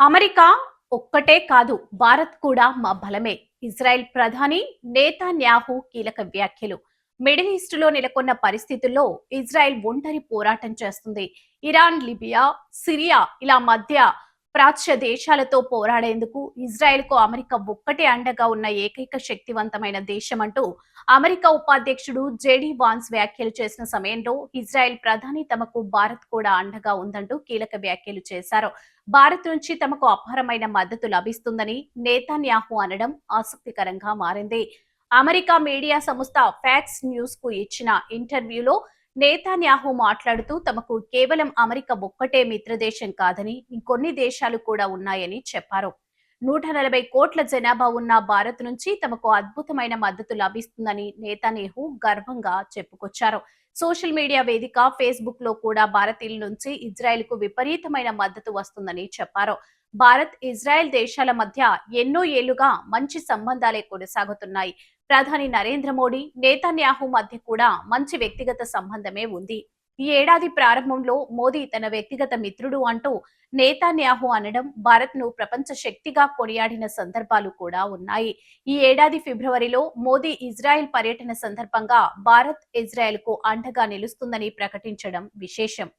America ఒక్కటే కాదు, భారత్ కూడా మా బలమే. ఇజ్రాయెల్ ప్రధాని నేతన్యాహు కీలక వ్యాఖ్యలు. మిడిల్ ఈస్టులో నెలకొన్న పరిస్థితుల్లో ఇజ్రాయెల్ ఒంటరి పోరాటం చేస్తుంది. ఇరాన్, లిబియా, సిరియా ఇలా మధ్య ప్రాచ్య దేశాలతో పోరాడేందుకు ఇజ్రాయెల్కు అమెరికా ఒక్కటే అండగా ఉన్న ఏకైక శక్తివంతమైన దేశమంటూ అమెరికా ఉపాధ్యక్షుడు జేడీ వాన్స్ వ్యాఖ్యలు చేసిన సమయంలో ఇజ్రాయెల్ ప్రధాని తమకు భారత్ కూడా అండగా ఉందంటూ కీలక వ్యాఖ్యలు చేశారు. భారత్ నుంచి తమకు అపారమైన మద్దతు లభిస్తుందని నేతన్యాహు అనడం ఆసక్తికరంగా మారింది. అమెరికా మీడియా సంస్థ ఫ్యాక్స్ న్యూస్ కు ఇచ్చిన ఇంటర్వ్యూలో నేతన్యాహు మాట్లాడుతూ తమకు కేవలం అమెరికా ఒక్కటే మిత్రదేశం కాదని ఇంకొన్ని దేశాలు కూడా ఉన్నాయని చెప్పారు. 140 కోట్ల జనాభా ఉన్న భారత్ నుంచి తమకు అద్భుతమైన మద్దతు లభిస్తుందని నేతన్యాహు గర్వంగా చెప్పుకొచ్చారు. సోషల్ మీడియా వేదిక ఫేస్బుక్ లో కూడా భారతీయుల నుంచి ఇజ్రాయెల్ కు విపరీతమైన మద్దతు వస్తుందని చెప్పారు. భారత్, ఇజ్రాయెల్ దేశాల మధ్య ఎన్నో ఏళ్లుగా మంచి సంబంధాలే కొనసాగుతున్నాయి. ప్రధాని నరేంద్ర మోడీ, నేతన్యాహు మధ్య కూడా మంచి వ్యక్తిగత సంబంధమే ఉంది. ఈ ఏడాది ప్రారంభంలో మోదీ తన వ్యక్తిగత మిత్రుడు అంటూ నేతన్యాహు అనడం భారత్ ను ప్రపంచ శక్తిగా కొనియాడిన సందర్భాలు కూడా ఉన్నాయి. ఈ ఏడాది ఫిబ్రవరిలో మోదీ ఇజ్రాయెల్ పర్యటన సందర్భంగా భారత్ ఇజ్రాయెల్ కు అండగా నిలుస్తుందని ప్రకటించడం విశేషం.